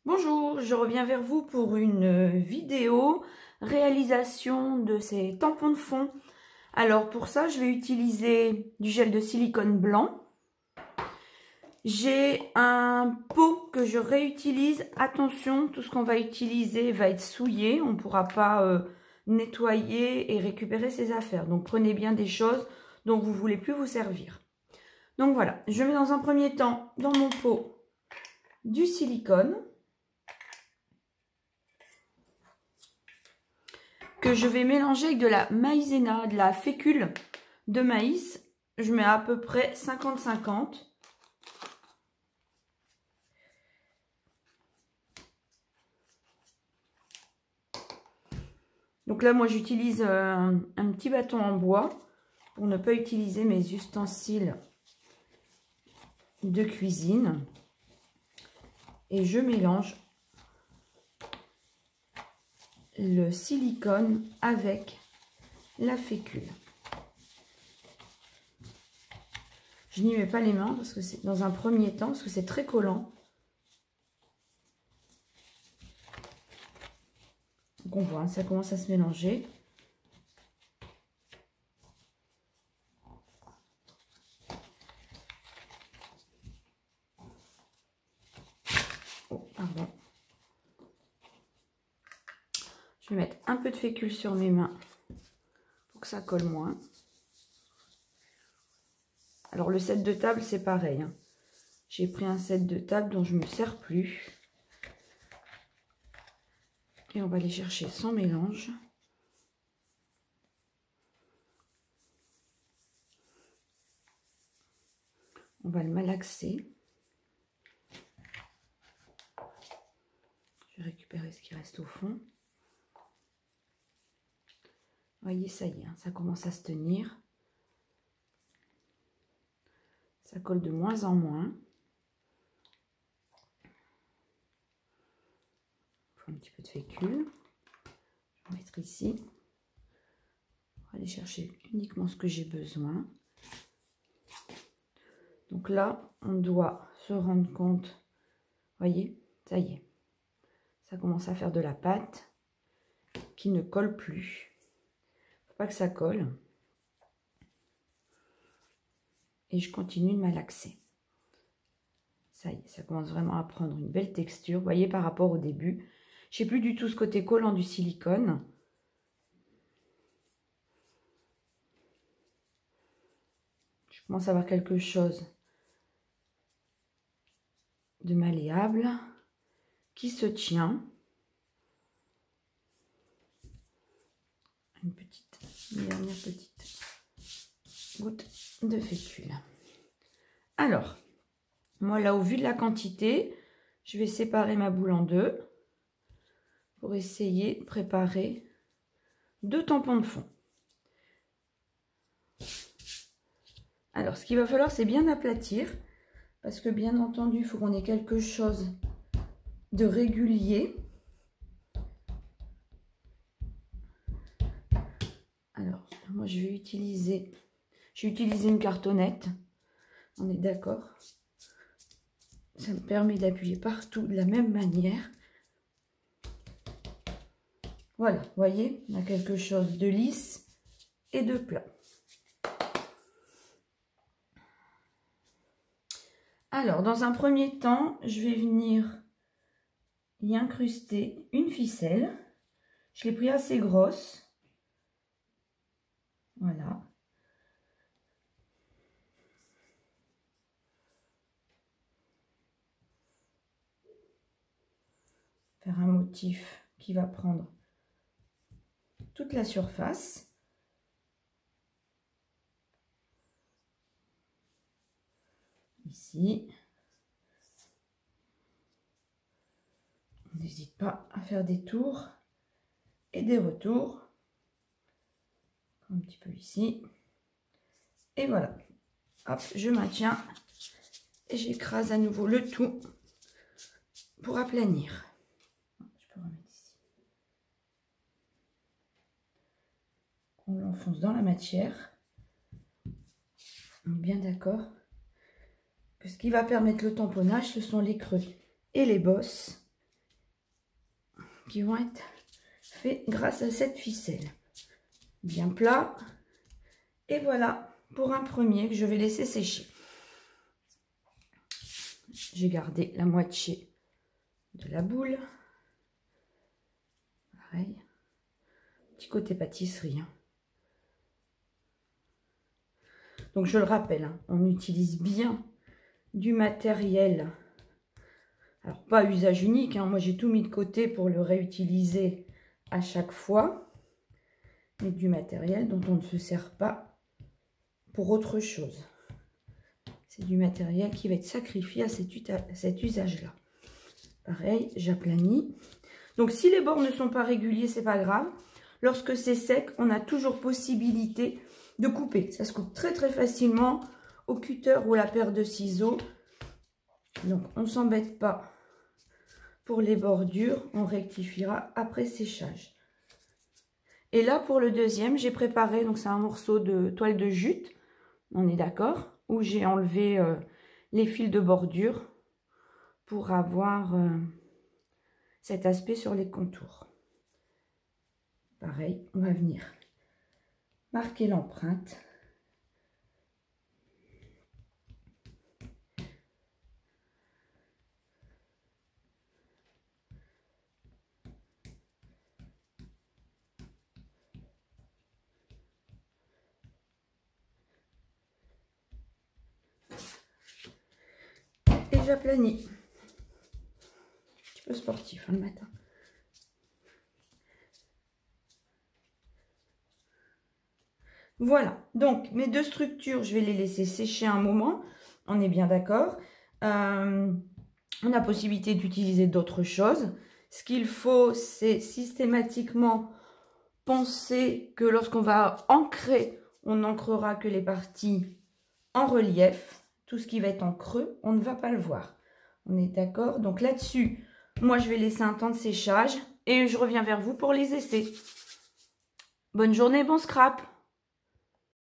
Bonjour, je reviens vers vous pour une vidéo réalisation de ces tampons de fond. Alors pour ça, je vais utiliser du gel de silicone blanc. J'ai un pot que je réutilise. Attention, tout ce qu'on va utiliser va être souillé. On ne pourra pas nettoyer et récupérer ses affaires. Donc prenez bien des choses dont vous ne voulez plus vous servir. Donc voilà, je mets dans un premier temps dans mon pot du silicone que je vais mélanger avec de la maïzena, de la fécule de maïs. Je mets à peu près 50-50. Donc là, moi, j'utilise un petit bâton en bois pour ne pas utiliser mes ustensiles de cuisine. Et je mélange le silicone avec la fécule. Je n'y mets pas les mains parce que c'est dans un premier temps, parce que c'est très collant. Donc on voit, ça commence à se mélanger. Oh, pardon. Je vais mettre un peu de fécule sur mes mains pour que ça colle moins. Alors le set de table, c'est pareil, hein. J'ai pris un set de table dont je ne me sers plus. Et on va aller chercher son mélange. On va le malaxer. Je vais récupérer ce qui reste au fond. Vous voyez, ça y est, hein, ça commence à se tenir. Ça colle de moins en moins. Il faut un petit peu de fécule. Je vais mettre ici. On va aller chercher uniquement ce que j'ai besoin. Donc là, on doit se rendre compte. Vous voyez, ça y est. Ça commence à faire de la pâte qui ne colle plus. Il ne faut pas que ça colle. Et je continue de malaxer. Ça y est, ça commence vraiment à prendre une belle texture. Vous voyez, par rapport au début, je n'ai plus du tout ce côté collant du silicone. Je commence à avoir quelque chose de malléable qui se tient. Une dernière petite goutte de fécule. Alors, moi là, au vu de la quantité, je vais séparer ma boule en deux pour essayer de préparer 2 tampons de fond. Alors, ce qu'il va falloir, c'est bien aplatir, parce que bien entendu, il faut qu'on ait quelque chose de régulier. Alors, moi, je vais utiliser une cartonnette. On est d'accord? Ça me permet d'appuyer partout de la même manière. Voilà, vous voyez, on a quelque chose de lisse et de plat. Alors, dans un premier temps, je vais venir y incruster une ficelle. Je l'ai pris assez grosse. Voilà. Faire un motif qui va prendre toute la surface. Ici. On n'hésite pas à faire des tours et des retours. Un petit peu ici. Et voilà. Hop, je maintiens et j'écrase à nouveau le tout pour aplanir. Je peux remettre ici. On l'enfonce dans la matière. On est bien d'accord que ce qui va permettre le tamponnage, ce sont les creux et les bosses qui vont être faits grâce à cette ficelle. Bien plat. Et voilà pour un premier que je vais laisser sécher. J'ai gardé la moitié de la boule. Pareil. Petit côté pâtisserie. Hein. Donc je le rappelle, hein, on utilise bien du matériel. Alors pas à usage unique, hein, moi j'ai tout mis de côté pour le réutiliser à chaque fois. Mais du matériel dont on ne se sert pas pour autre chose. C'est du matériel qui va être sacrifié à cet usage-là. Pareil, j'aplanis. Donc si les bords ne sont pas réguliers, c'est pas grave. Lorsque c'est sec, on a toujours possibilité de couper. Ça se coupe très très facilement au cutter ou à la paire de ciseaux. Donc on ne s'embête pas pour les bordures. On rectifiera après séchage. Et là pour le deuxième, j'ai préparé, donc c'est un morceau de toile de jute. On est d'accord? Où j'ai enlevé les fils de bordure pour avoir cet aspect sur les contours. Pareil, on va venir marquer l'empreinte. Et j'aplanis. Un petit peu sportif hein, le matin. Voilà, donc mes deux structures, je vais les laisser sécher un moment. On est bien d'accord. On a possibilité d'utiliser d'autres choses. Ce qu'il faut, c'est systématiquement penser que lorsqu'on va ancrer, on n'ancrera que les parties en relief. Tout ce qui va être en creux, on ne va pas le voir. On est d'accord? Donc là-dessus, moi, je vais laisser un temps de séchage et je reviens vers vous pour les essais. Bonne journée, bon scrap!